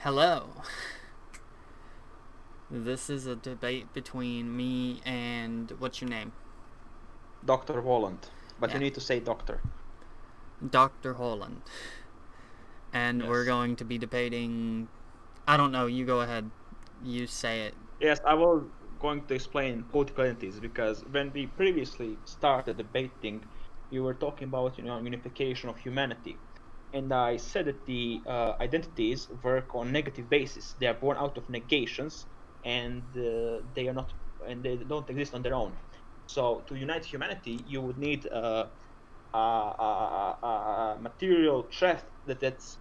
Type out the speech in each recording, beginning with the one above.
Hello. This is a debate between me and what's your name? Dr. Holland. But you Yeah, need to say doctor. Dr. Holland. And we're Yes. going to be debating. I don't know, you go ahead. You say it. Yes, I was going to explain political entities because when we previously started debating, you were talking about unification of humanity, and I said that the identities work on negative basis. They are born out of negations, and they are not, and they don't exist on their own. So to unite humanity, you would need a material threat that's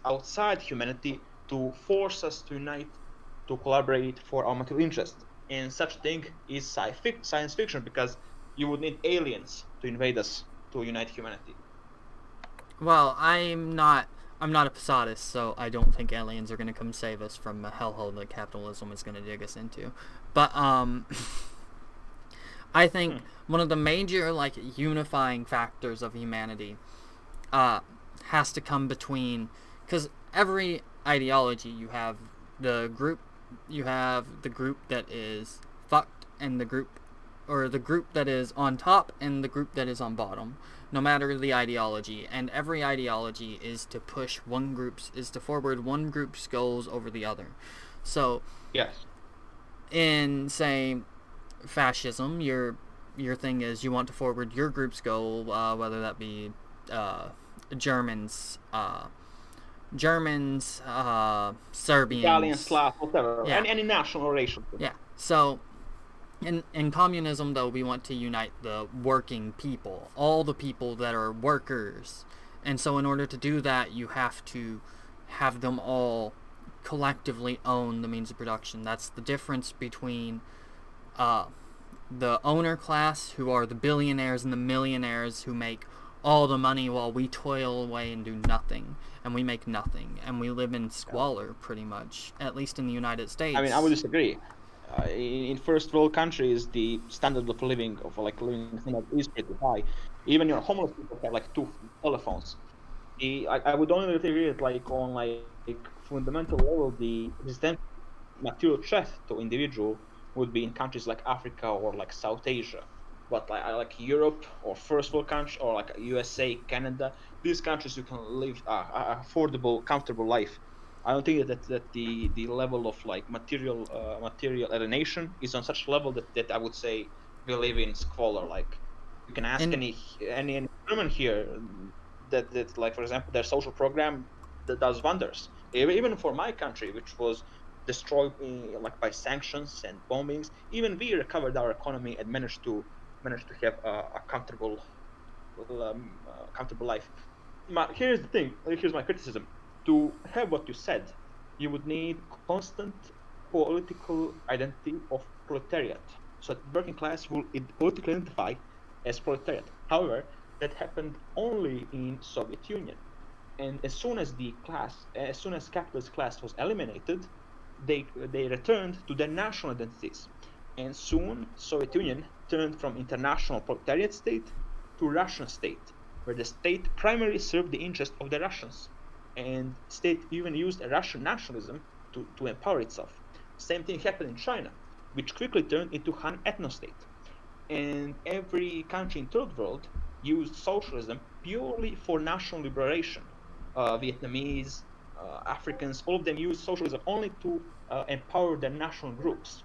outside humanity to force us to unite, to collaborate for our material interest. And such thing is science fiction because you would need aliens to invade us to unite humanity. Well, I'm not a Posadist, so I don't think aliens are going to come save us from a hellhole that capitalism is going to dig us into. But I think Hmm. one of the major unifying factors of humanity uh, has to come between, because every ideology you have the group that is fucked and the group, or the group that is on top and the group that is on bottom, no matter the ideology. And every ideology is to forward one group's goals over the other. So Yes. in, say, fascism, your thing is you want to forward your group's goal, whether that be uh, Germans, Italian, Serbians. Slav, whatever, Yeah, any national relationship. yeah. So in communism, though, we want to unite the working people, all the people that are workers. And so in order to do that, you have to have them all collectively own the means of production. That's the difference between uh, the owner class, who are the billionaires, and the millionaires who make all the money while we toil away and do nothing. And we make nothing. And we live in Yeah. squalor, pretty much, at least in the United I mean, I would States. disagree. In first world countries, the standard of living living standard is pretty high. Even your homeless people have like two telephones. I would only agree it like on fundamental level, the existential material threat to individual would be in countries like Africa or like South Asia. But like Europe or first world country or like USA, Canada, these countries you can live a affordable, comfortable life. I don't think that the level of like material alienation is on such level that I would say we live in squalor. Like you can ask And any German here that like for example their social program that does wonders. Even for my country, which was destroyed like by sanctions and bombings, even we recovered our economy and managed to have a comfortable life. Here's the thing. Here's my criticism. To have what you said, you would need constant political identity of proletariat. So that working class will politically identify as proletariat. However, that happened only in Soviet Union. And as soon as capitalist class was eliminated, they returned to their national identities. And soon, Soviet Union turned from international proletariat state to Russian state, where the state primarily served the interest of the Russians, and state even used a Russian nationalism to empower itself. Same thing happened in China, which quickly turned into Han ethno state. And every country in third world used socialism purely for national liberation. Vietnamese, Africans, all of them used socialism only to empower their national groups.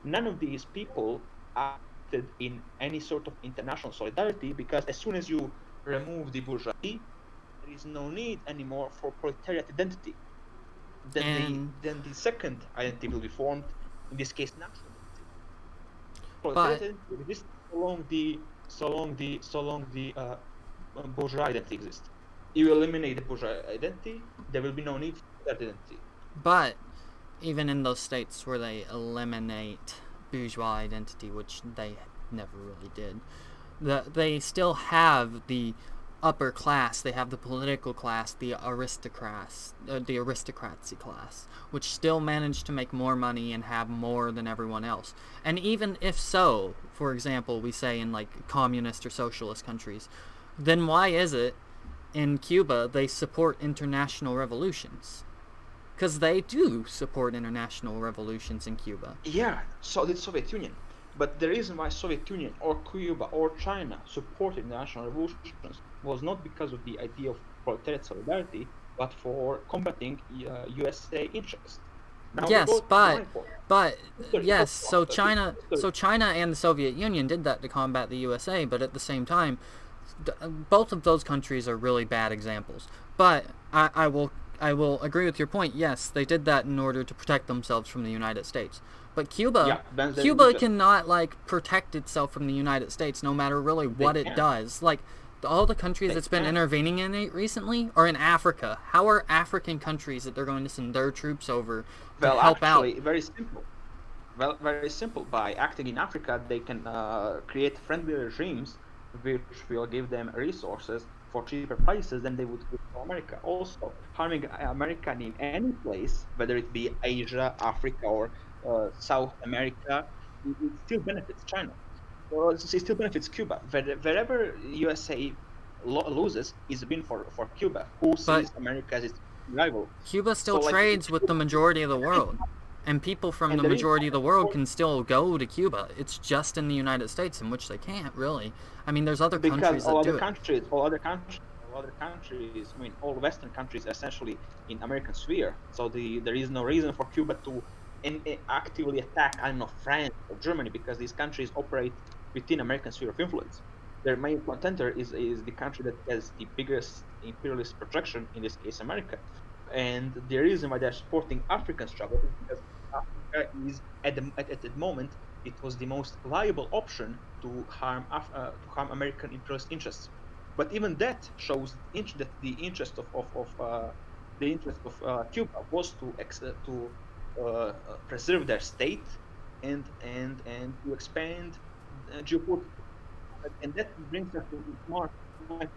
None of these people acted in any sort of international solidarity because as soon as you remove the bourgeoisie, there is no need anymore for proletariat identity. and Then the second identity will be formed, in this case, national identity. but Proletariat exists so long the bourgeois identity exists. You eliminate the bourgeois identity, there will be no need for that identity. but even in those states where they eliminate bourgeois identity, which they never really did, they still have the upper class. They have the political class, the aristocracy class, which still manage to make more money and have more than everyone else. And even if so, for example, we say in communist or socialist countries, then why is it in Cuba they support international revolutions? because they do support international revolutions in Cuba. Yeah, so did Soviet Union. But the reason why Soviet Union or Cuba or China supported national revolutions was not because of the idea of proletariat solidarity, but for combating USA interests. Now we Yes, go to my point. but History, yes, history. so China and the Soviet Union did that to combat the USA, but at the same time, both of those countries are really bad examples. But I will agree with your point. Yes, they did that in order to protect themselves from the United States. But Yeah, then Cuba just cannot like protect itself from the United States, no matter really they what it can. does. Like all the countries They that's been can. intervening in it recently are in Africa. How are African countries that they're going to send their troops over to Well, help out? actually, very simple. Well, very simple. By acting in Africa, they can create friendly regimes which will give them resources for cheaper prices than they would give to America. Also, harming America in any place, whether it be Asia, Africa, or South America, it still benefits China. Well, it still benefits Cuba. Wherever USA loses is a win for Cuba, who But sees America as its rival. Cuba So, still like, trades with the majority of the world. And people from and the the reason majority of the world why can still go to Cuba. It's just in the United States in which they can't really. I mean, there's other because countries that do it. all other countries, I mean, all Western countries are essentially in American sphere. So there is no reason for Cuba to actively attack, I don't know, France or Germany, because these countries operate within American sphere of influence. Their main contender is the country that has the biggest imperialist projection, in this case, America. And the reason why they're supporting African struggle is because Africa is at the moment it was the most viable option to harm American imperialist interests. But even that shows that the interest of Cuba was to preserve their state and to expand geopolitically. And that brings us to my point.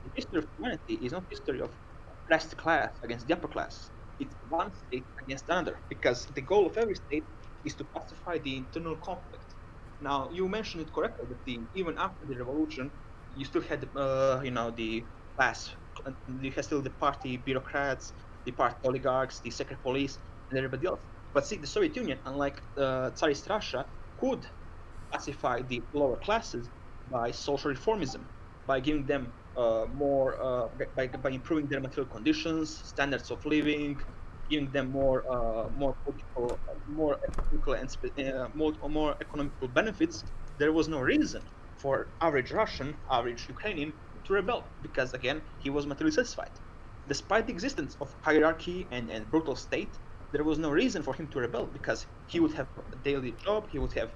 The history of humanity is not history of oppressed class against the upper class. It's one state against another, because the goal of every state is to pacify the internal conflict. Now, you mentioned it correctly that even after the revolution, you still had the class, you had still the party bureaucrats, the party oligarchs, the secret police, and everybody else. But see, the Soviet Union, unlike Tsarist Russia, could pacify the lower classes by social reformism, by giving them by improving their material conditions, standards of living, giving them more political, more economical more economical benefits. There was no reason for average Russian, average Ukrainian to rebel, because again he was materially satisfied. Despite the existence of hierarchy and brutal state, there was no reason for him to rebel, because he would have a daily job, he would have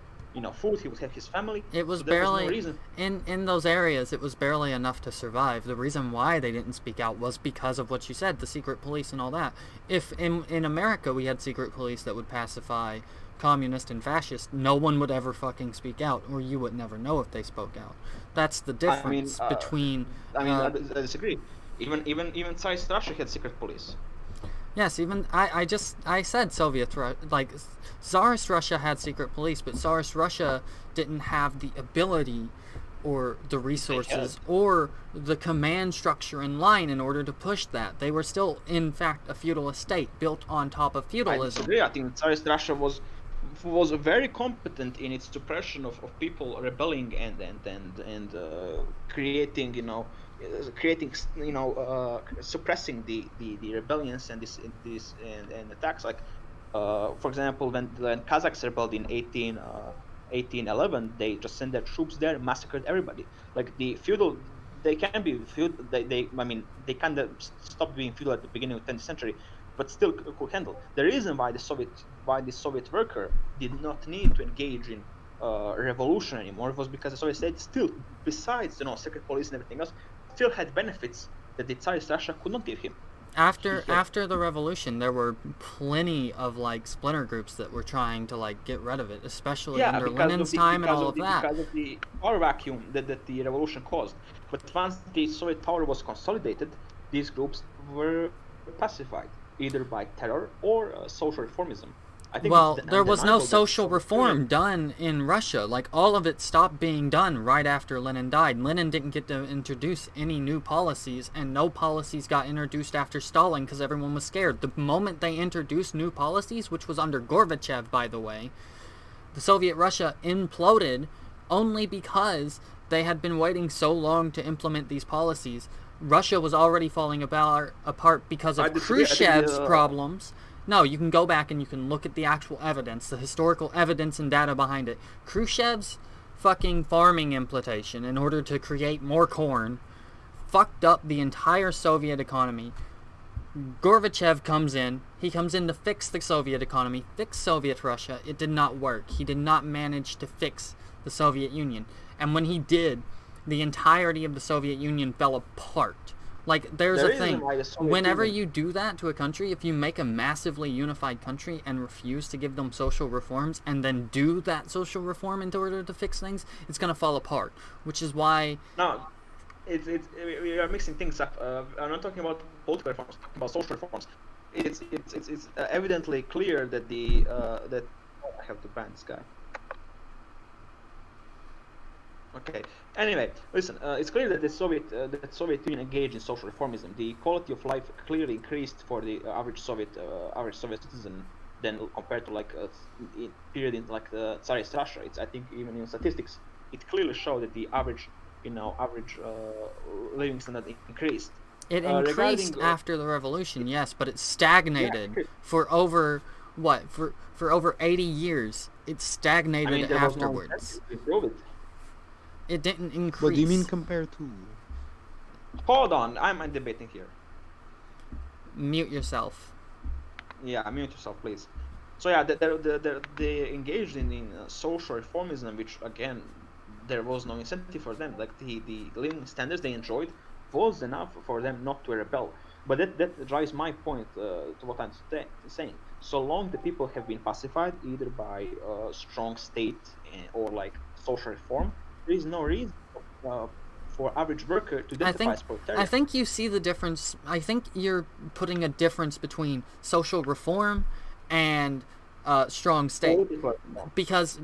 food, he would have his family. It was So there was no barely reason. in those areas. It was barely enough to survive. The reason why they didn't speak out was because of what you said, the secret police and all that. If in America we had secret police that would pacify communist and fascist, no one would ever fucking speak out, or you would never know if they spoke out. That's the I mean, difference between. I disagree. Even Tsarist Russia had secret police. Yes, even I said Soviet like Tsarist Russia had secret police, but Tsarist Russia didn't have the ability or the resources or the command structure in line in order to push that. They were still in fact a feudalist state built on top of I feudalism. disagree. I think Tsarist Russia was very competent in its suppression of people rebelling and creating suppressing the rebellions and attacks, like for example, when Kazakhs rebelled in 1811, they just sent their troops there, massacred everybody. Like the feudal, they can be feudal. They I mean, they kind of stopped being feudal at the beginning of the 20th century, but still could handle. The reason why the Soviet worker did not need to engage in revolution anymore was because the Soviet state still, besides secret police and everything else, still had benefits that the Tsarist Russia could not give him. After the revolution, there were plenty of like splinter groups that were trying to like get rid of it, especially Yeah, under Lenin's time and all of that. because of the power vacuum that the revolution caused. But once the Soviet power was consolidated, these groups were pacified either by terror or social reformism. I think Well, it's there was no undeniable that social Soviet reform Union. done in Russia. Like, all of it stopped being done right after Lenin died. Lenin didn't get to introduce any new policies, and no policies got introduced after Stalin because everyone was scared. The moment they introduced new policies, which was under Gorbachev, by the way, the Soviet Russia imploded only because they had been waiting so long to implement these policies. Russia was already falling apart because I of disagree. I think Khrushchev's problems. No, you can go back and you can look at the actual evidence, the historical evidence and data behind it. Khrushchev's fucking farming implementation in order to create more corn fucked up the entire Soviet economy. Gorbachev comes in. He comes in to fix the Soviet economy, fix Soviet Russia. It did not work. He did not manage to fix the Soviet Union. And when he did, the entirety of the Soviet Union fell apart. Like, there's The a reason thing. why the Soviet Whenever Union- you do that to a country, if you make a massively unified country and refuse to give them social reforms and then do that social reform in order to fix things, it's going to fall apart. Which is why... No, we are mixing things up. I'm not talking about political reforms. I'm talking about social reforms. It's evidently clear that that I have to ban this guy. Okay. Anyway, listen. It's clear that the Soviet Union engaged in social reformism. The quality of life clearly increased for the average Soviet citizen than compared to like a period in like the Tsarist Russia. It's, I think, even in statistics, it clearly showed that the average living standard increased. It increased after the revolution, yes, but it stagnated for over for over 80 years. It stagnated afterwards. It didn't increase. What do you mean compared to? Hold on, I'm debating here. Mute yourself. Yeah, mute yourself, please. So yeah, they engaged in social reformism, which again, there was no incentive for them. Like the living standards they enjoyed was enough for them not to rebel. But that drives my point to what I'm saying. So long the people have been pacified either by a strong state or like social reform, there is no reason for average worker to identify as proletariat. I think you see the difference. I think you're putting a difference between social reform and strong state. Because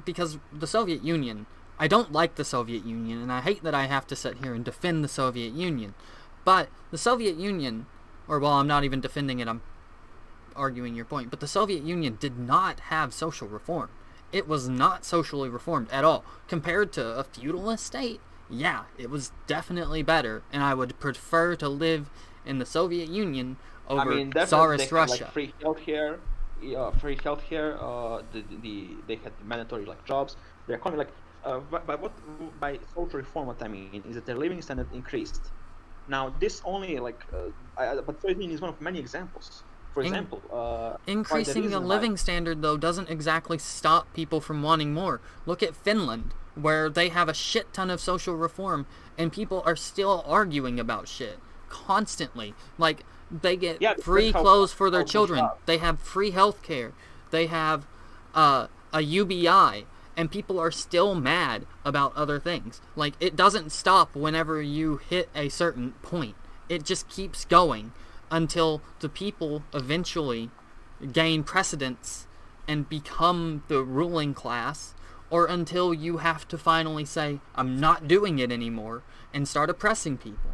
the Soviet Union, I don't like the Soviet Union, and I hate that I have to sit here and defend the Soviet Union. But the Soviet Union, or well, I'm not even defending it, I'm arguing your point, but the Soviet Union did not have social reform. It was not socially reformed at all. Compared to a feudalist state, yeah, it was definitely better, and I would prefer to live in the Soviet Union over Tsarist Russia. Like free healthcare, they had mandatory like jobs. Their economy, by social reform, what I mean is that their living standard increased. Now this only but Soviet Union is one of many examples. For example, increasing the living standard though doesn't exactly stop people from wanting more. Look at Finland, where they have a shit ton of social reform, and people are still arguing about shit constantly. Like, they get free clothes for their children. They have free health care. They have a UBI, and people are still mad about other things. Like, it doesn't stop whenever you hit a certain point. It just keeps going until the people eventually gain precedence and become the ruling class, or until you have to finally say, I'm not doing it anymore, and start oppressing people.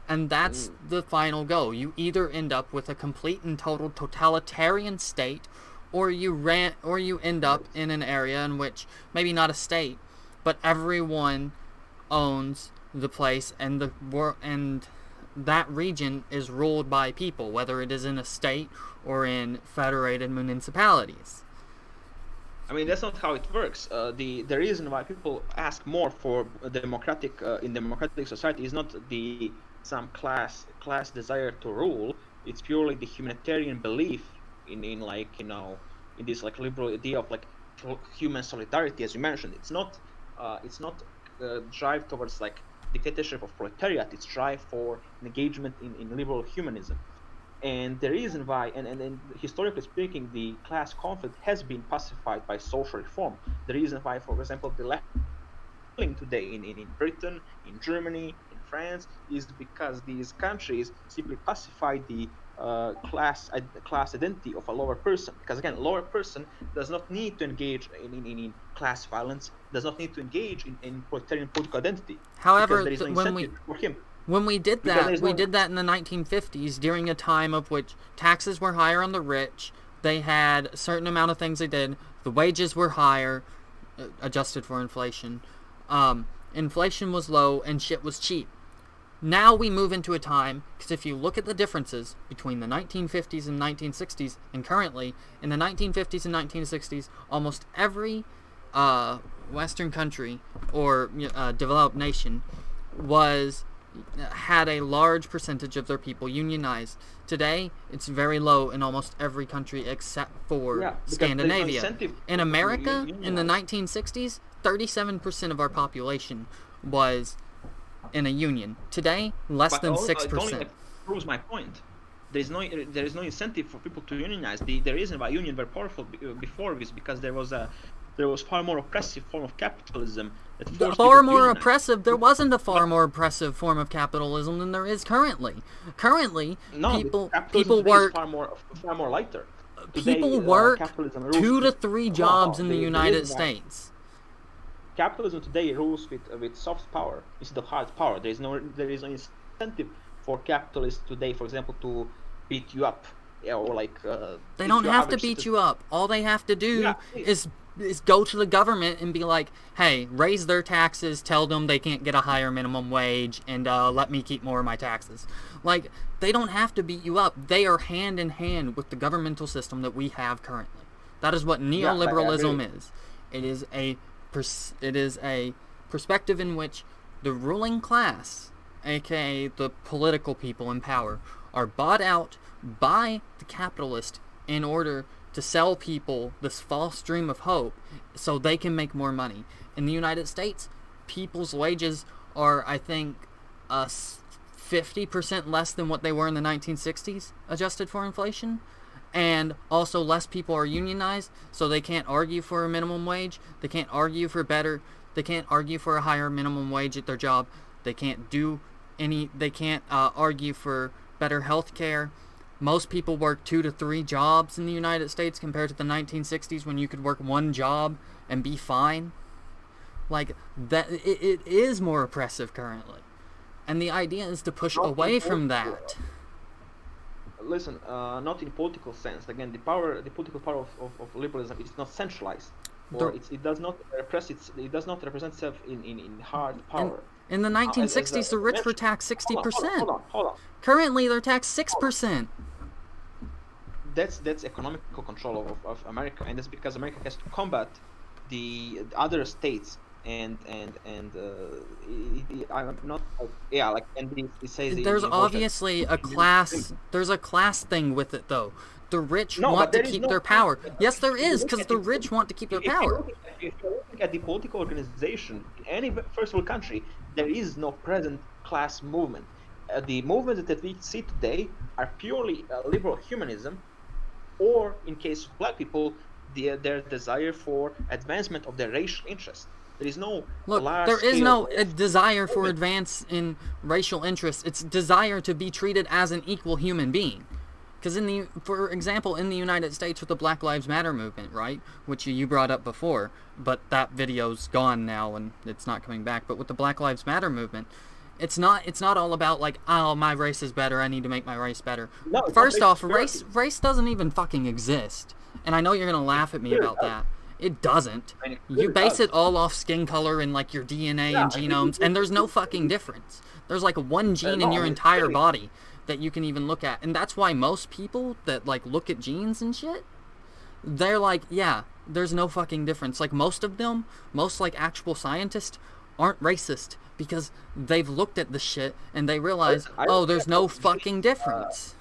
And that's the final goal. You either end up with a complete and total totalitarian state, or you end up in an area in which, maybe not a state, but everyone owns the place, and that region is ruled by people, whether it is in a state or in federated municipalities. I mean, that's not how it works. The reason why people ask more for democratic in democratic society is not some class desire to rule. It's purely the humanitarian belief in this like liberal idea of like human solidarity, as you mentioned. It's not drive towards like dictatorship of proletariat. It's drive for engagement in liberal humanism. And the reason why, and historically speaking, the class conflict has been pacified by social reform. The reason why, for example, the left today in Britain, in Germany, in France, is because these countries simply pacified the class identity of a lower person, because again, lower person does not need to engage in class violence, does not need to engage in proletarian political identity, because However, there is no incentive for him. when we did Because that, there's we no did that in the 1950s during a time of which taxes were higher on the rich. They had a certain amount of things they did. The wages were higher, adjusted for inflation. Inflation was low and shit was cheap. Now we move into a time, because if you look at the differences between the 1950s and 1960s, and currently, in the 1950s and 1960s, almost every Western country or developed nation had a large percentage of their people unionized. Today, it's very low in almost every country except for Scandinavia. In America, in the 1960s, 37% of our population was in a union. Today, less than 6%. It only proves my point. There is no incentive for people to unionize. The reason why unions were powerful before is because there was far more oppressive form of capitalism that forced far more oppressive. There wasn't a far more oppressive form of capitalism than there is currently. Currently, people work far more lighter. People work 2 to 3 jobs in the United States. Capitalism today rules with soft power instead of hard power. There is no incentive for capitalists today, for example, to beat you up, or like. They don't have to beat you up. All they have to do is go to the government and be like, hey, raise their taxes, tell them they can't get a higher minimum wage, and let me keep more of my taxes. Like, they don't have to beat you up. They are hand in hand with the governmental system that we have currently. That is what neoliberalism is. It is a perspective in which the ruling class, aka the political people in power, are bought out by the capitalist in order to sell people this false dream of hope so they can make more money. In the United States, people's wages are, I think, 50% less than what they were in the 1960s, adjusted for inflation. And also less people are unionized, so they can't argue for a minimum wage. They can't argue for a higher minimum wage at their job. They can't argue for better health care. Most people work 2 to 3 jobs in the United States compared to the 1960s when you could work 1 job and be fine. Like, that, it is more oppressive currently. And the idea is to push away from that. Listen, not in political sense. Again, the political power of liberalism is not centralized, or it does not represent itself in hard power. In the 1960s, the rich were taxed 60%. Hold on. Currently, they're taxed 6%. That's economical control of America, and that's because America has to combat the other states. And I'm not and it says there's obviously a class. There's a class thing with it, though. The rich want to keep their power. Yes, there is, because the rich want to keep their power. If you're looking at the political organization in any first world country, there is no present class movement. The movements that we see today are purely liberal humanism, or in case of black people, their desire for advancement of their racial interests. There is no desire for advance in racial interests. It's desire to be treated as an equal human being. Because for example, in the United States with the Black Lives Matter movement, right, which you brought up before, but that video's gone now and it's not coming back. But with the Black Lives Matter movement, it's not all about like, oh, my race is better, I need to make my race better. No, first off, race doesn't even fucking exist. And I know you're gonna laugh at me about that. It doesn't. You base it all off skin color and like your DNA and genomes, and there's no fucking difference. There's like 1 gene in your entire body that you can even look at, and that's why most people that like look at genes and shit, they're like, yeah, there's no fucking difference. Like most like actual scientists aren't racist because they've looked at the shit and they realize, there's no fucing difference.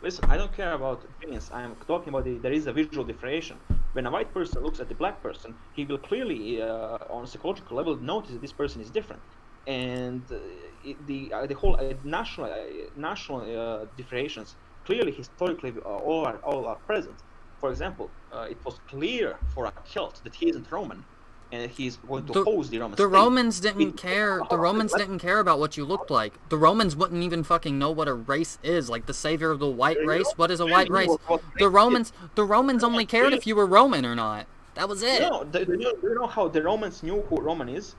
Listen, I don't care about genes. I'm talking about there is a visual differentiation. When a white person looks at the black person, he will clearly, on a psychological level, notice that this person is different. And the whole national differentiations clearly, historically, all are present. For example, it was clear for a Celt that he isn't Roman and he's going to The, oppose the Roman the state. Romans didn't care. The Romans didn't care about what you looked like. The Romans wouldn't even fucking know what a race is. Like the savior of the white race. What is a white race? The Romans only cared if you were Roman or not. That was it. No, do you know how the Romans knew who Roman is?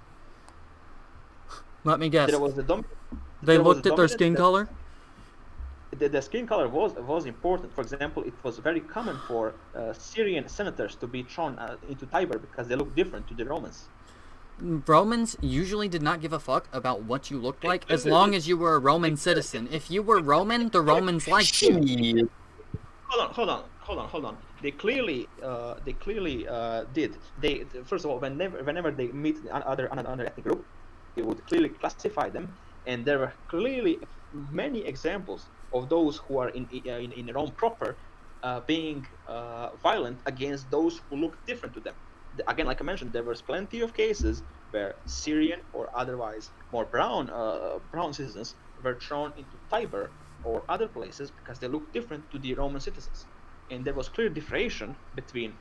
Let me guess. There was the They looked at their skin color. The skin color was important. For example, it was very common for Syrian senators to be thrown into Tiber because they looked different to the Romans. Romans usually did not give a fuck about what you looked like as long as you were a Roman citizen. If you were Roman, the Romans liked you. Hold on. They clearly did. They first of all, whenever they meet another ethnic group, they would clearly classify them, and there were clearly many examples of those who are in Rome proper being violent against those who look different to them. Again, like I mentioned, there was plenty of cases where Syrian or otherwise more brown citizens were thrown into Tiber or other places because they look different to the Roman citizens, and there was clear differentiation between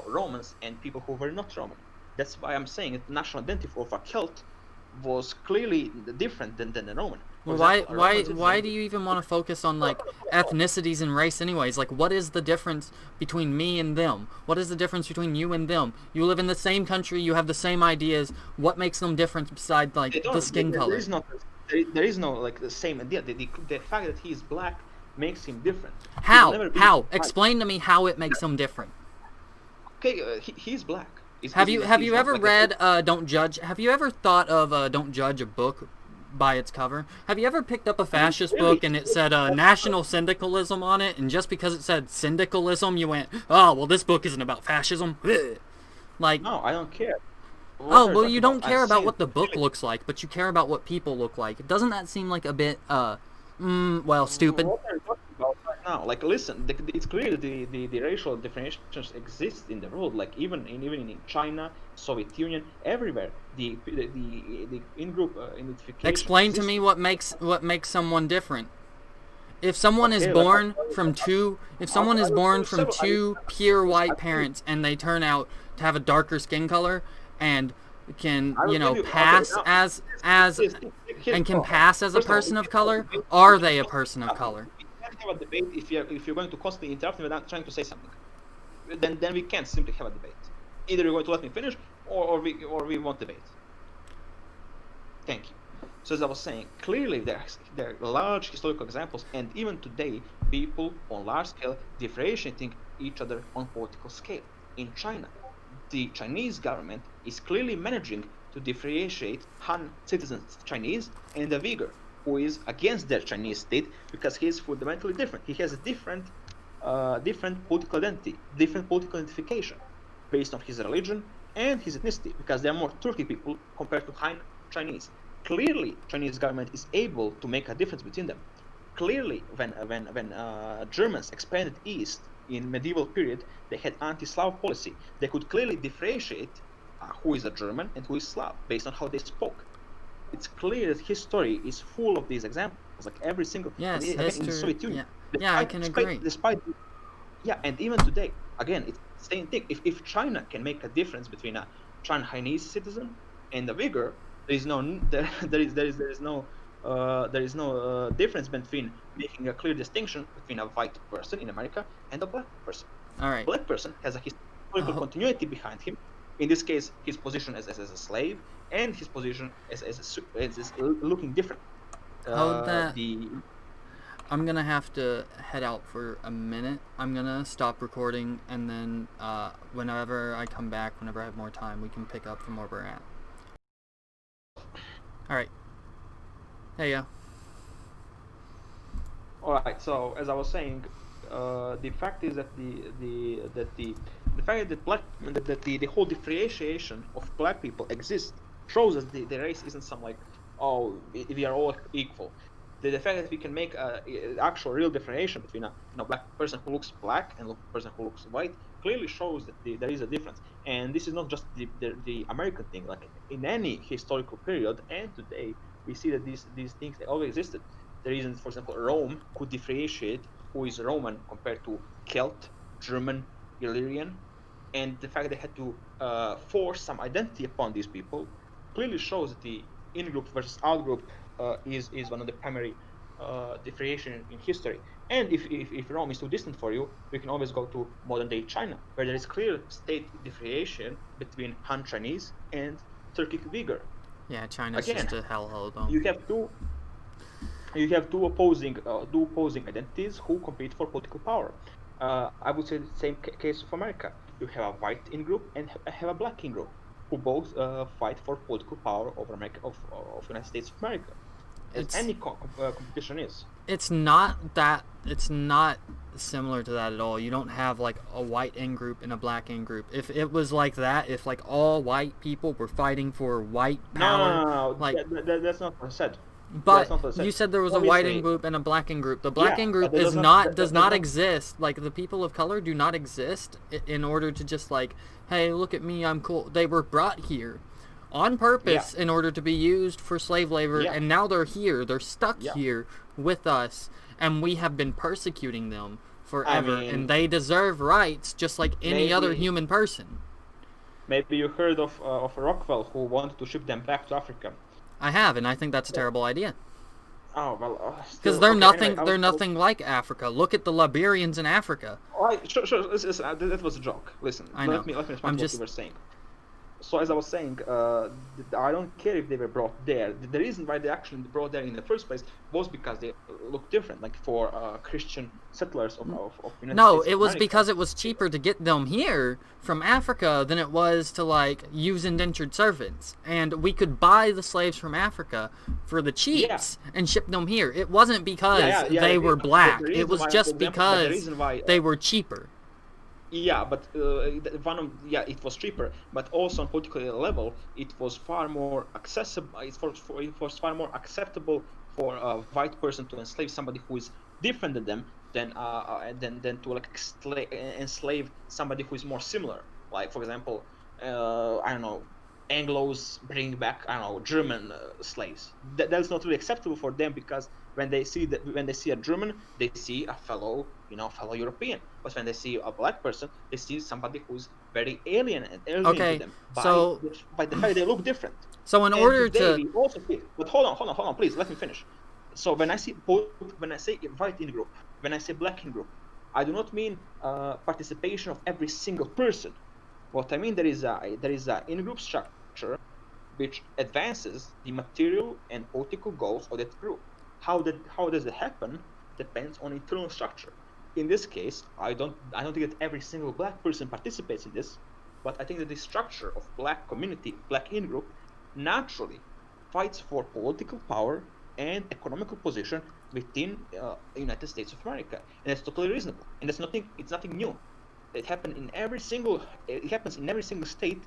Romans and people who were not Roman. That's why I'm saying that the national identity of a Celt was clearly different than the Roman. Well, why do you even want to focus on like ethnicities and race anyways? Like, what is the difference between me and them? What is the difference between you and them? You live in the same country, you have the same ideas. What makes them different besides like the skin color? There is no like the same idea. The fact that he is black makes him different. How? Explain to me how it makes him different. Okay, he's black. Have you ever read Don't Judge? Have you ever thought of Don't Judge, a book by its cover? Have you ever picked up a fascist book and it said National Syndicalism on it, and just because it said syndicalism you went, oh well, this book isn't about fascism? Like, no, I don't care. Oh, well, you don't care about what the book looks like, but you care about what people look like. Doesn't that seem like a bit stupid? What are you talking about right now? Like, listen, it's clear the racial differentiations exist in the world. Like, even in China, Soviet Union, everywhere, the in-group identification. Explain to me what makes someone different. If someone is born from two pure white parents and they turn out to have a darker skin color and can pass as a person of color, are they a person of color? We can't have a debate if you're going to constantly interrupt me without trying to say something. Then we can't simply have a debate. Either you're going to let me finish or we won't debate. Thank you. So as I was saying, clearly there are large historical examples, and even today, people on large scale differentiating each other on political scale. In China, the Chinese government is clearly managing to differentiate Han citizens Chinese and the Uyghur, who is against their Chinese state because he is fundamentally different. He has a different political identity, different political identification based on his religion and his ethnicity, because they are more Turkic people compared to Han Chinese. Clearly, Chinese government is able to make a difference between them. Clearly, when Germans expanded east in medieval period, they had anti-Slav policy. They could clearly differentiate who is a German and who is Slav based on how they spoke. It's clear that history is full of these examples. Like every single in the Soviet Union. I can agree. And even today, again, it's the same thing. If China can make a difference between a Chinese citizen and a Uyghur, there is no difference between making a clear distinction between a white person in America and a black person. All right. Black person has a historical continuity behind him. In this case, his position as a slave and his position as looking different. Hold that. I'm gonna have to head out for a minute. I'm gonna stop recording, and then whenever I come back, whenever I have more time, we can pick up from where we're at. All right. There you go. All right. So as I was saying, the fact is that the fact that the whole differentiation of black people exists shows us the race isn't some like, oh, we are all equal. The fact that we can make actual real differentiation between a black person who looks black and a person who looks white clearly shows that there is a difference. And this is not just the American thing. Like in any historical period and today, we see that these things, they always existed. The reason, for example, Rome could differentiate who is Roman compared to Celt, German, Illyrian, and the fact they had to force some identity upon these people clearly shows that the in-group versus out-group is one of the primary differentiation in history. And if Rome is too distant for you, we can always go to modern-day China, where there is clear state differentiation between Han Chinese and Turkic Uyghur. Yeah, China's Again, just a hellhole, though. you have two opposing identities who compete for political power. I would say the same case of America. You have a white in group and have a black in group who both fight for political power over America of United States of America. As any competition is. It's not similar to that at all. You don't have like a white in group and a black in group. If it was like that, if like all white people were fighting for white power, No. like that's not what I said. But you said there was a white in group and a black in group. The black in group does not exist. Like the people of color do not exist in order to just like, hey, look at me, I'm cool. They were brought here on purpose in order to be used for slave labor, and now they're here. They're stuck here with us, and we have been persecuting them forever, and they deserve rights just like any other human person. Maybe you heard of Rockwell, who wanted to ship them back to Africa. I have, and I think that's a terrible idea. Oh well, because they're nothing. Anyway, they're nothing like Africa. Look at the Liberians in Africa. Sure. That was a joke. Listen, I know. Let me respond to what you were saying. So as I was saying, I don't care if they were brought there. The reason why they actually brought there in the first place was because they look different, like for Christian settlers of United No, States it was America. because it was cheaper to get them here from Africa than it was to like use indentured servants, and we could buy the slaves from Africa for the cheaps and ship them here. It wasn't because they were black. It was just because they were cheaper. Yeah, but it was cheaper, but also on political level, it was far more accessible. It was far more acceptable for a white person to enslave somebody who is different than them than to like enslave somebody who is more similar. Like for example, I don't know, Anglos bring back German slaves. That's not really acceptable for them because when they see a German, they see a fellow European. But when they see a black person, they see somebody who's very alien to them. By the fact they look different. So in order to also fit. But hold on, please let me finish. So when I say white in group, when I say black in group, I do not mean participation of every single person. What I mean there is a in-group structure which advances the material and political goals of that group. How does it happen depends on internal structure. In this case, I don't think that every single black person participates in this, but I think that the structure of black community, black in-group, naturally fights for political power and economical position within the United States of America, and that's totally reasonable. And it's nothing new. It happens in every single state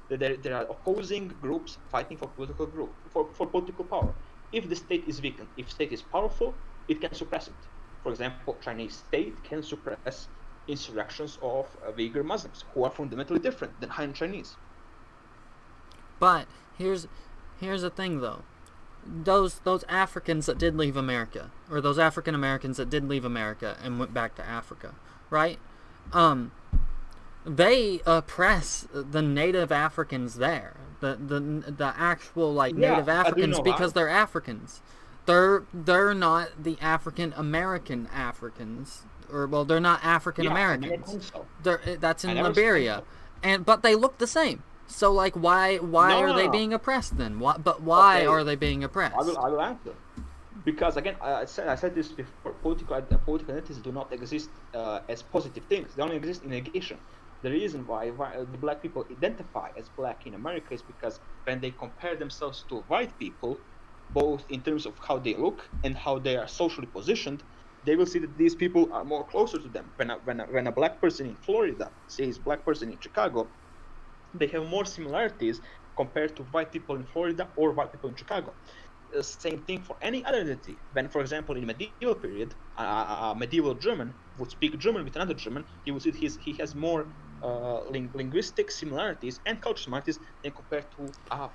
that there are opposing groups fighting for political power. If the state is weakened, if the state is powerful, it can suppress it. For example, Chinese state can suppress insurrections of Uyghur Muslims who are fundamentally different than Han Chinese. But here's the thing though. Those Africans that did leave America, or those African Americans that did leave America and went back to Africa, right? They oppress the native Africans there, the actual native Africans, because they're Africans. They're not the African American Africans, or they're not African Americans. That's in Liberia, but they look the same. So why are they being oppressed then? Why are they being oppressed? I will answer. Because again, I said this before. Political entities do not exist as positive things. They only exist in negation. The reason why the black people identify as black in America is because when they compare themselves to white people, both in terms of how they look and how they are socially positioned, they will see that these people are more closer to them. When a black person in Florida sees black person in Chicago, they have more similarities compared to white people in Florida or white people in Chicago. Same thing for any other identity. When, for example, in medieval period, a medieval German would speak German with another German, he would see he has more linguistic similarities and cultural similarities than compared to a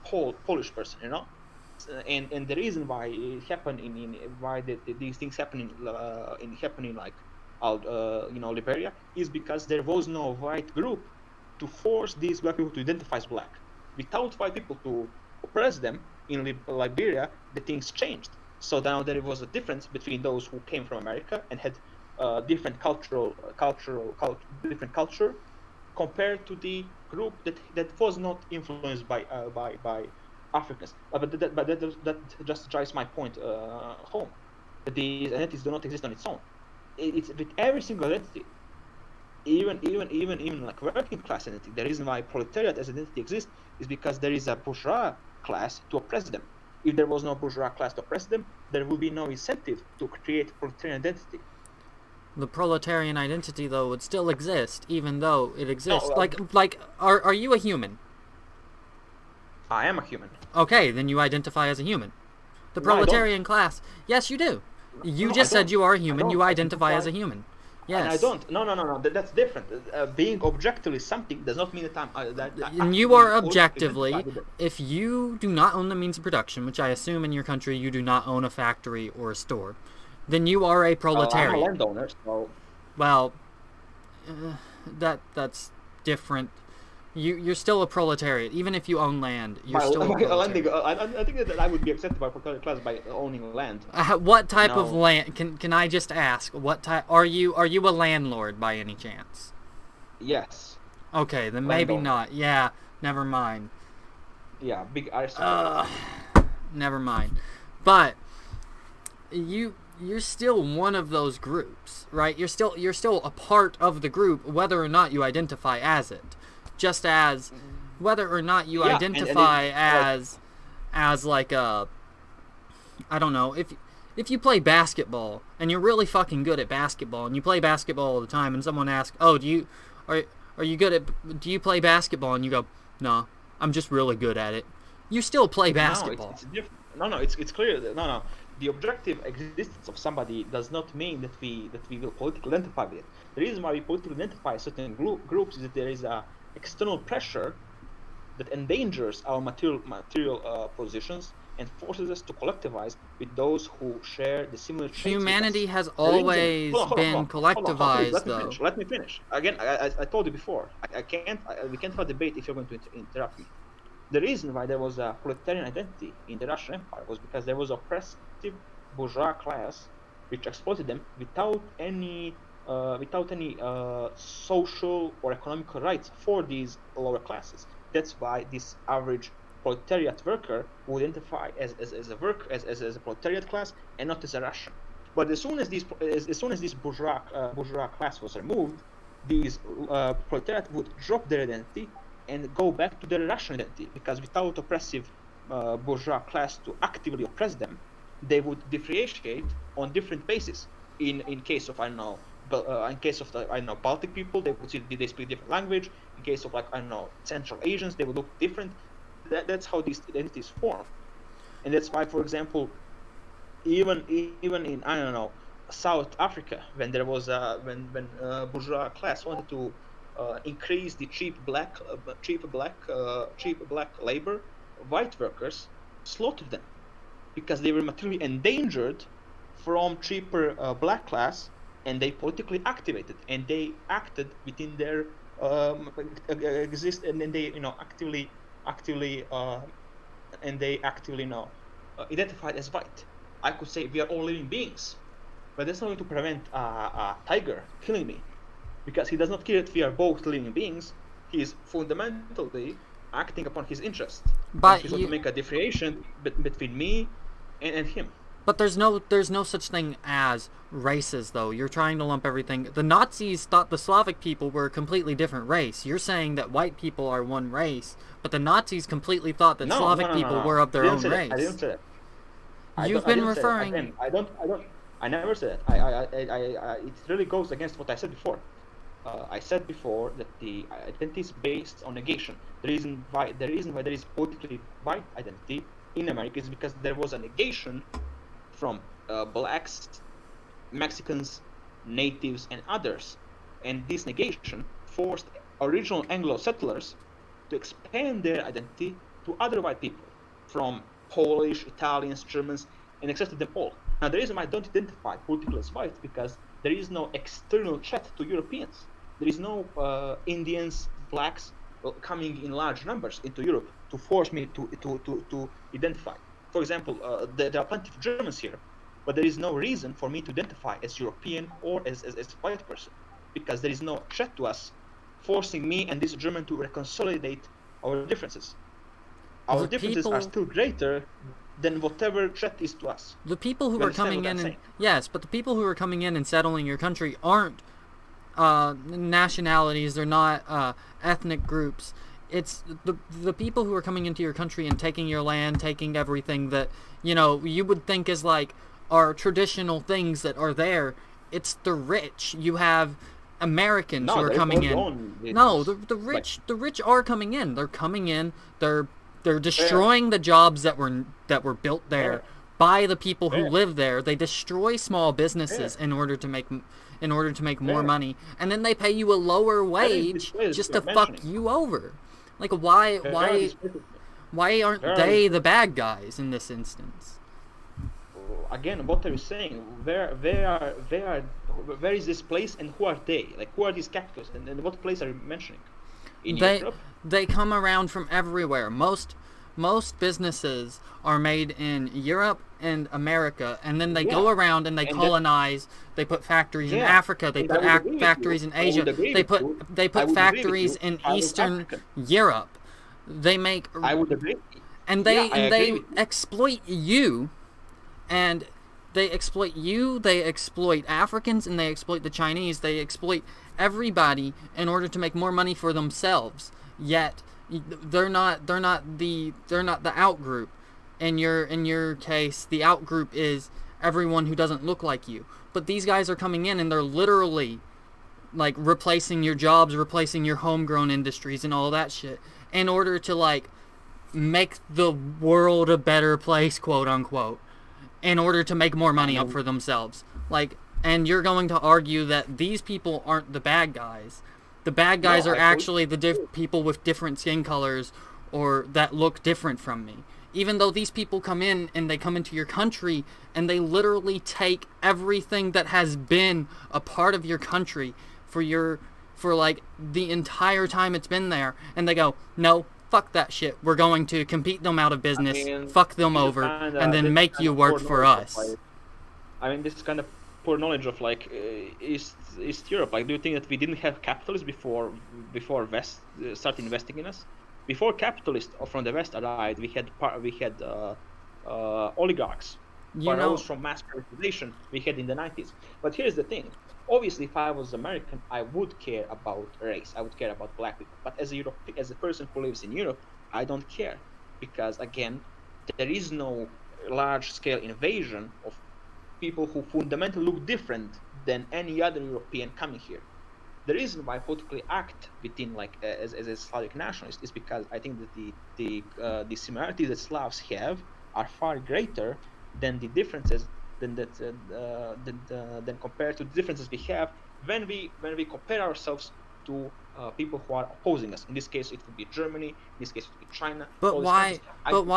Polish person, And the reason why it happened these things happen in Liberia is because there was no white group to force these black people to identify as black. Without white people to oppress them in Liberia, the things changed. So now there was a difference between those who came from America and had different different culture, compared to the group that was not influenced by Africans. That just drives my point home. That these entities do not exist on its own. It's with every single entity, even like working class entity. The reason why proletariat as an entity exists is because there is a bourgeois class to oppress them. If there was no bourgeois class to oppress them, there would be no incentive to create proletarian identity. The proletarian identity, though, would still exist, even though it exists. No, Are you a human? I am a human. Okay, then you identify as a human. The proletarian class, yes, you do. You just said you are a human. You identify as a human. Yes. And I don't. No. That's different. Being objectively something does not mean that I'm. And you are objectively, if you do not own the means of production, which I assume in your country you do not own a factory or a store, then you are a proletarian. I'm a landowner, so. Well, that's different. You're still a proletariat, even if you own land. You're still a proletariat. I think that I would be accepted by proletariat class by owning land. What type of land? Can I just ask? What type are you? Are you a landlord by any chance? Yes. Okay, then maybe not. Yeah, never mind. Yeah, big aristocrat. Never mind. But you're still one of those groups, right? You're still a part of the group, whether or not you identify as it. Just as whether or not you identify as like a, I don't know, if you play basketball and you're really fucking good at basketball and you play basketball all the time and someone asks, "Oh, do you play basketball?" and you go, "No, I'm just really good at it." You still play basketball. It's clear that the objective existence of somebody does not mean that we will politically identify with it. The reason why we politically identify certain groups is that there is a external pressure that endangers our material positions and forces us to collectivize with those who share the similar traits. Humanity has always been collectivized, though. Let me finish. Again, I told you before. We can't have a debate if you're going to interrupt me. The reason why there was a proletarian identity in the Russian Empire was because there was oppressive bourgeois class which exploited them without any social or economical rights for these lower classes. That's why this average proletariat worker would identify as a proletariat class and not as a Russian. But as soon as this bourgeois class was removed, these proletariat would drop their identity and go back to their Russian identity, because without oppressive bourgeois class to actively oppress them, they would differentiate on different bases. In case of the Baltic people, they would see they speak different language. In case of Central Asians, they would look different. That's how these identities form, and that's why, for example, even in South Africa, when there was when bourgeois class wanted to increase the cheap black labor, white workers slaughtered them because they were materially endangered from cheaper black class, and they politically activated and they acted within their exist, and then they actively identified as white. I could say we are all living beings, but that's not going to prevent a tiger killing me, because he does not care that we are both living beings. He is fundamentally acting upon his interest. But he's going to make a differentiation between me and him. But there's no such thing as races, though. You're trying to lump everything. The Nazis thought the Slavic people were a completely different race. You're saying that white people are one race, but the Nazis completely thought that Slavic people were of their own race. I didn't say that. You've been referring. I never said that. It really goes against what I said before. I said before that the identity is based on negation. The reason why there is politically white identity in America is because there was a negation from blacks, Mexicans, natives, and others, and this negation forced original Anglo settlers to expand their identity to other white people, from Polish, Italians, Germans, and accepted them all. Now, the reason why I don't identify politically as white because there is no external threat to Europeans. There is no Indians, blacks coming in large numbers into Europe to force me to identify. For example, there are plenty of Germans here, but there is no reason for me to identify as European or as a white person, because there is no threat to us forcing me and this German to reconsolidate our differences. Our differences are still greater than whatever threat is to us. The people who are coming in, and yes, but the people who are coming in and settling your country aren't nationalities. They're not ethnic groups. It's the people who are coming into your country and taking your land, taking everything that you would think is like are traditional things that are there. It's the rich. You have Americans who are coming in. No, the rich are coming in. They're coming in. They're destroying the jobs that were built there by the people who live there. They destroy small businesses in order to make more money, and then they pay you a lower wage just to fuck you over. Like why aren't they the bad guys in this instance? Again, what are you saying? Where is this place and who are they? Like who are these capitalists and what place are you mentioning? In Europe? They come around from everywhere. Most businesses are made in Europe and America, and then they go around and they colonize. They put factories in Africa. They put factories in Asia. They put factories in Eastern Europe. They make. I would agree. And they exploit you, and they exploit you. They exploit Africans and they exploit the Chinese. They exploit everybody in order to make more money for themselves. Yet they're not the out group. In your case, the out group is everyone who doesn't look like you. But these guys are coming in and they're literally like replacing your jobs, replacing your homegrown industries and all that shit in order to like make the world a better place, quote unquote, in order to make more money up for themselves. Like, and you're going to argue that these people aren't the bad guys. The bad guys are actually the people with different skin colors or that look different from me. Even though these people come in and they come into your country and they literally take everything that has been a part of your country for like the entire time it's been there, and they go, no, fuck that shit. We're going to compete them out of business, fuck them over, and then make you work for us. This is kind of poor knowledge of like East Europe. Like, do you think that we didn't have capitalists before West started investing in us? Before capitalists from the West arrived, we had oligarchs. Pharaohs from mass privatization we had in the 90s. But here's the thing. Obviously, if I was American, I would care about race. I would care about black people. But as a person who lives in Europe, I don't care, because again, there is no large-scale invasion of people who fundamentally look different than any other European coming here. The reason why I politically act between like as a Slavic nationalist is because I think that the similarities that Slavs have are far greater than the differences than compared to the differences we have when we compare ourselves to people who are opposing us. In this case, it would be Germany. In this case, it would be China. But why? Hold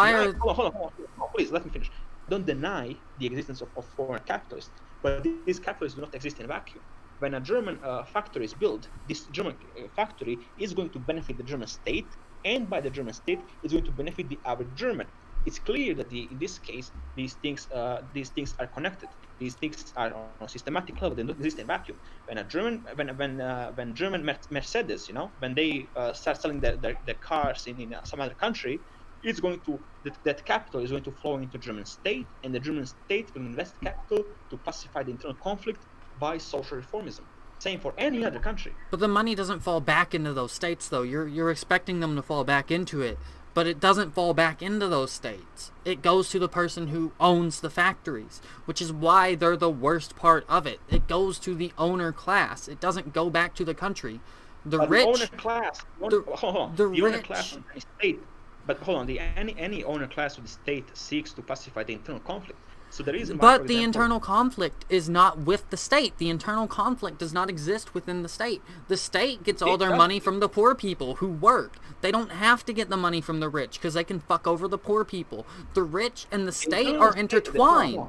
on, please let me finish. Don't deny the existence of foreign capitalists, but these capitalists do not exist in a vacuum. When a German factory is built, this German factory is going to benefit the German state, and by the German state, it's going to benefit the average German. It's clear that in this case, these things are connected. These things are on a systematic level. They don't exist in a vacuum. When German Mercedes, when they start selling their cars in some other country, it's going to that capital is going to flow into German state, and the German state will invest capital to pacify the internal conflict by social reformism. Same for any other country. But the money doesn't fall back into those states, though. You're expecting them to fall back into it, but it doesn't fall back into those states. It goes to the person who owns the factories, which is why they're the worst part of it. It goes to the owner class. It doesn't go back to the country. The owner class. Owner class of the state. But hold on, any owner class of the state seeks to pacify the internal conflict. So the reason why, the internal conflict is not with the state. The internal conflict does not exist within the state. The state gets all their money from the poor people who work. They don't have to get the money from the rich because they can fuck over the poor people. The rich and the state are intertwined.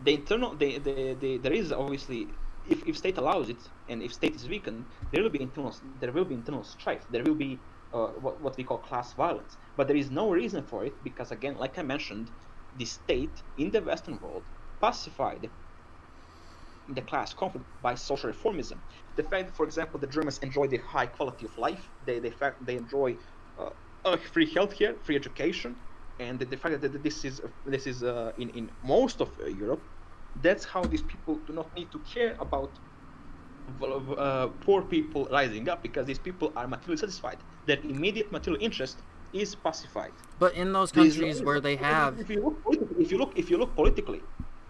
The internal, there is obviously if state allows it, and if state is weakened, there will be internal strife. There will be what we call class violence. But there is no reason for it because, again, like I mentioned, the state in the Western world pacified the class conflict by social reformism. The fact that, for example, the Germans enjoy the high quality of life, they enjoy free healthcare, free education, and the fact that this is in most of Europe, that's how these people do not need to care about poor people rising up, because these people are materially satisfied. Their immediate material interest is pacified. But in those countries where they have, if you look politically,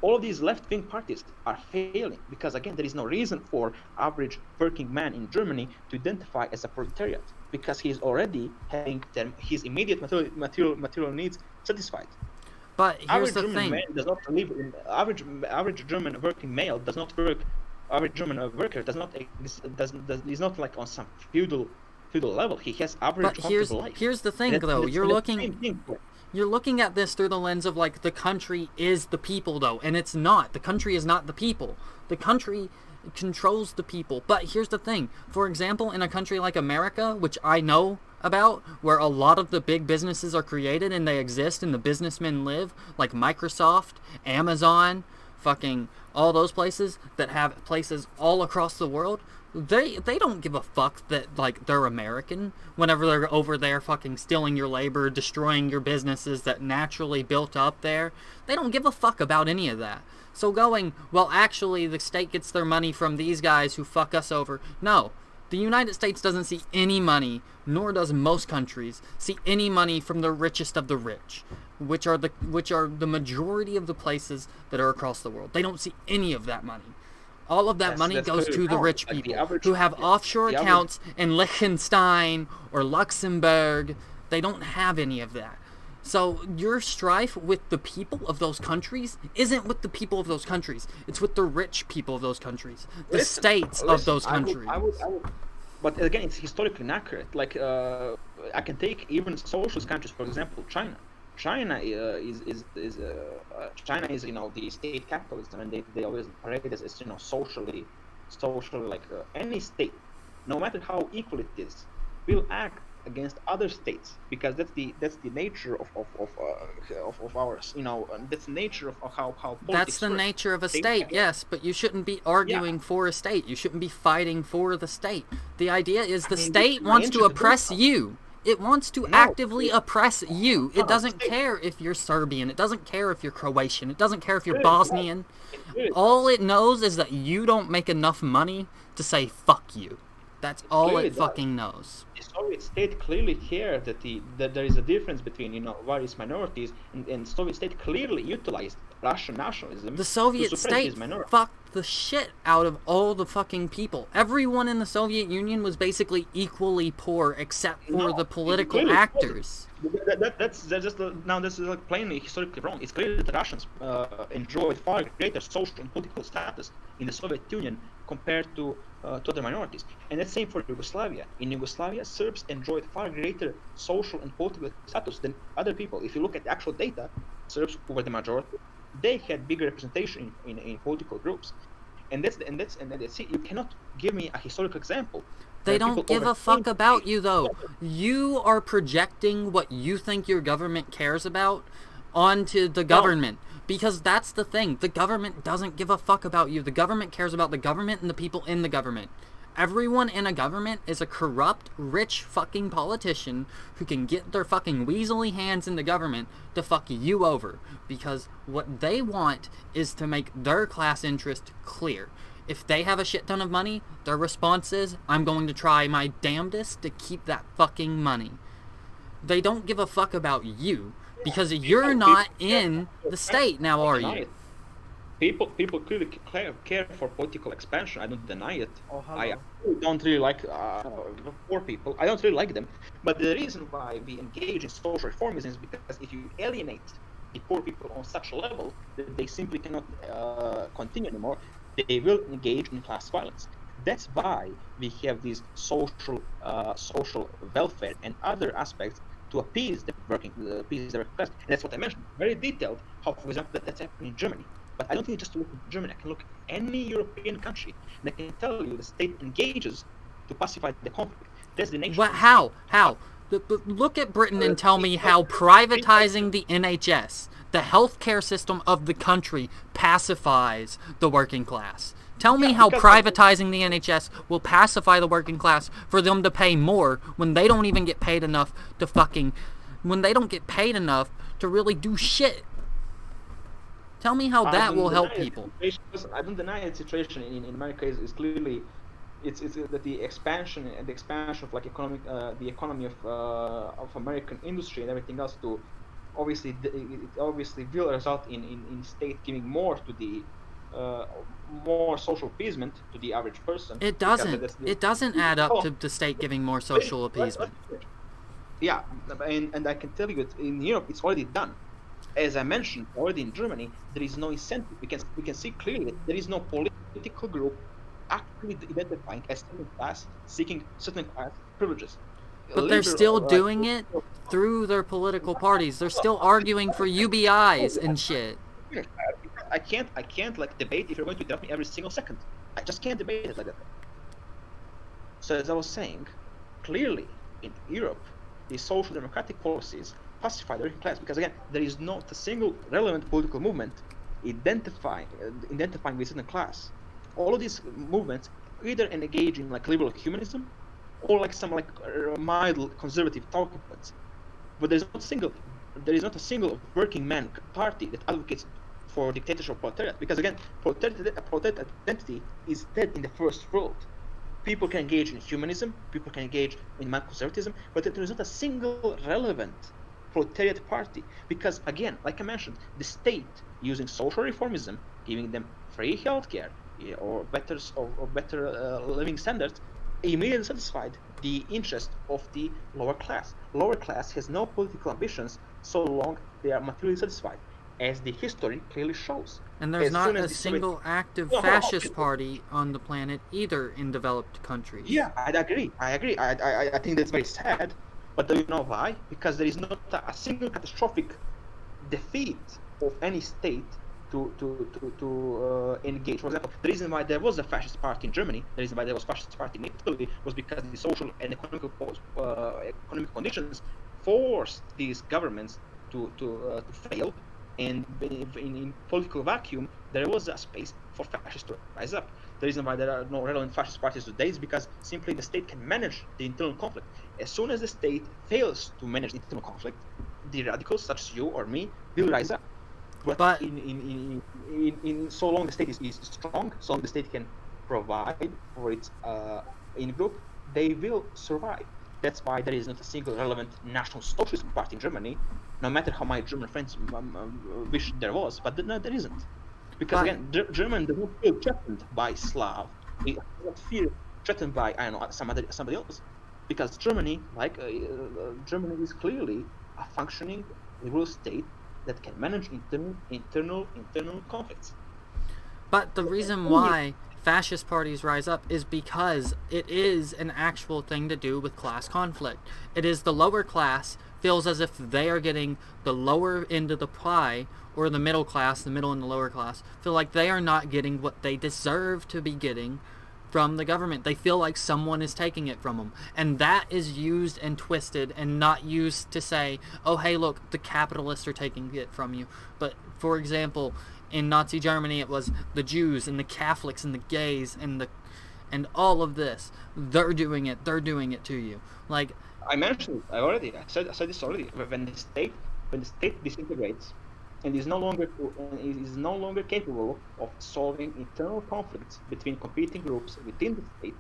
all of these left-wing parties are failing because, again, there is no reason for average working man in Germany to identify as a proletariat because he is already having his immediate material needs satisfied. but here's the thing. Average German working male does not work. Average German worker is not like on some feudal level. He has average comfortable life. Here's the thing, though. You're looking at this through the lens of like the country is the people, though, and it's not. The country is not the people. The country controls the people. But here's the thing. For example, in a country like America, which I know about, where a lot of the big businesses are created and they exist and the businessmen live, like Microsoft, Amazon, fucking all those places that have places all across the world, they don't give a fuck that like they're American whenever they're over there fucking stealing your labor, destroying your businesses that naturally built up there. They don't give a fuck about any of that. So going, well, actually the state gets their money from these guys who fuck us over. No. The United States doesn't see any money, nor does most countries see any money from the richest of the rich, which are the majority of the places that are across the world. They don't see any of that money. All of that money goes to the rich people who have offshore accounts in Liechtenstein or Luxembourg. They don't have any of that. So your strife with the people of those countries isn't with the people of those countries. It's with the rich people of those countries, the states of those countries. I would, but again, it's historically inaccurate. Like I can take even socialist countries, for example, China. China is the state capitalism, and they always parade it as socially like any state, no matter how equal it is, will act against other states because that's the nature of ours. That's the nature of how politics That's the works. nature of a state, yes, but you shouldn't be arguing for a state. You shouldn't be fighting for the state. The idea is the state wants to oppress you. It wants to actively oppress you. It doesn't care if you're Serbian. It doesn't care if you're Croatian. It doesn't care if you're Bosnian. All it knows is that you don't make enough money to say fuck you. That's all it fucking knows. The Soviet state clearly cared that there is a difference between various minorities, and Soviet state clearly utilized Russian nationalism. The Soviet state fucked the shit out of all the fucking people. Everyone in the Soviet Union was basically equally poor except for the political actors. That's like plainly historically wrong. It's clear that the Russians enjoyed far greater social and political status in the Soviet Union compared to other minorities. And that's same for Yugoslavia. In Yugoslavia, Serbs enjoyed far greater social and political status than other people. If you look at the actual data, Serbs, who were the majority, they had bigger representation in political groups. And that's it. You cannot give me a historical example. They don't give a fuck about you, though. You are projecting what you think your government cares about onto the government. Because that's the thing. The government doesn't give a fuck about you. The government cares about the government and the people in the government. Everyone in a government is a corrupt, rich fucking politician who can get their fucking weaselly hands in the government to fuck you over. Because what they want is to make their class interest clear. If they have a shit ton of money, their response is, I'm going to try my damnedest to keep that fucking money. They don't give a fuck about you. Because you're not in the state now, are you? People clearly care for political expansion. I don't deny it. I don't really like poor people. I don't really like them. But the reason why we engage in social reformism is because if you alienate the poor people on such a level that they simply cannot continue anymore, they will engage in class violence. That's why we have these social welfare and other aspects to appease the working class. And that's what I mentioned. Very detailed how, for example, that's happening in Germany. But I don't need just to look at Germany. I can look at any European country, and I can tell you the state engages to pacify the conflict. That's the nature What? of the How? state. How? Look at Britain and tell me how privatizing the NHS, the healthcare system of the country, pacifies the working class. Tell me how privatizing the NHS will pacify the working class for them to pay more when they don't even get paid enough to when they don't get paid enough to really do shit. Tell me how that will help people. I don't deny the situation in America is clearly it's that the expansion of like the economy of American industry and everything else to it obviously will result in state giving more to the more social appeasement to the average person. It doesn't. It doesn't add up to the state giving more social appeasement. Yeah, and I can tell you that in Europe it's already done. As I mentioned already, in Germany there is no incentive. We can see clearly that there is no political group actively identifying as certain class seeking certain class privileges. But they're still doing it through their political parties. They're still arguing for UBIs and shit. I can't like debate if you're going to interrupt me every single second. I just can't debate it like that. So as I was saying, clearly in Europe, the social democratic policies pacify the working class because again, there is not a single relevant political movement identifying with certain class. All of these movements either engage in like liberal humanism or like some like mild conservative talking points. But there is not a single working man party that advocates for dictatorship or proletariat because again, proletariat identity is dead in the first world. People can engage in humanism, people can engage in mild conservatism, but there is not a single relevant proletariat party because again, like I mentioned, the state using social reformism, giving them free healthcare or better living standards, immediately satisfied the interest of the lower class. Lower class has no political ambitions so long they are materially satisfied, as the history clearly shows. And there's not a single active fascist party on the planet either in developed countries. Yeah, I agree. I think that's very sad. But do you know why? Because there is not a single catastrophic defeat of any state to engage. For example, the reason why there was a fascist party in Germany, the reason why there was a fascist party in Italy, was because the social and economic conditions forced these governments to fail. And in political vacuum, there was a space for fascists to rise up. The reason why there are no relevant fascist parties today is because simply the state can manage the internal conflict. As soon as the state fails to manage the internal conflict, the radicals, such as you or me, will rise up. But in so long the state is strong, so long the state can provide for its in group, they will survive. That's why there is not a single relevant National Socialist Party in Germany, no matter how my German friends wish there was, but no, there isn't. Because again, German does not feel threatened by Slav. They do not feel threatened by somebody else. Because Germany, Germany is clearly a functioning liberal state that can manage internal conflicts. But the reason why fascist parties rise up is because it is an actual thing to do with class conflict. It is the lower class feels as if they are getting the lower end of the pie, or the middle class, the middle and the lower class, feel like they are not getting what they deserve to be getting from the government. They feel like someone is taking it from them. And that is used and twisted and not used to say, oh, hey, look, the capitalists are taking it from you. But, for example, in Nazi Germany, it was the Jews and the Catholics and the gays and all of this. They're doing it to you. Like, I mentioned it already. I said this already. When the state disintegrates and is no longer capable of solving internal conflicts between competing groups within the state,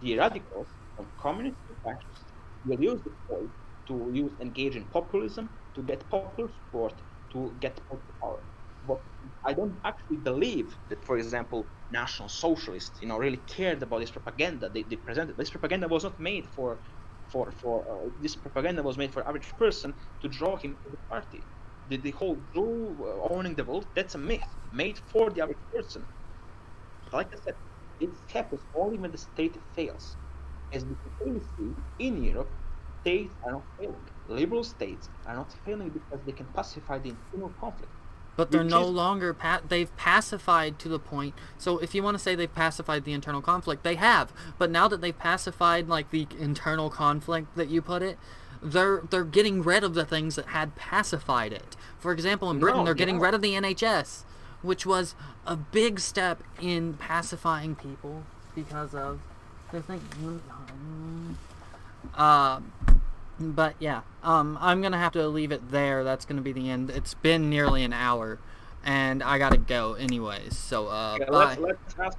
the radicals of communist fascists will use the state to engage in populism, to get popular support, to get political power. But I don't actually believe that, for example, National Socialists, really cared about this propaganda they presented. This propaganda was not made for this propaganda was made for average person to draw him to the party. The whole Jew owning the world, that's a myth made for the average person. Like I said, it happens only when the state fails. As we can clearly see in Europe, states are not failing. Liberal states are not failing because they can pacify the internal conflict. But they're Which no is- longer they've pacified to the point. So if you want to say they've pacified the internal conflict, they have. But now that they've pacified like the internal conflict that you put it, they're getting rid of the things that had pacified it. For example, in Britain, No, they're getting yeah. rid of the NHS, which was a big step in pacifying people because of they think. But yeah, I'm gonna have to leave it there. That's gonna be the end. It's been nearly an hour, and I gotta go anyways. So Yeah, bye. let's ask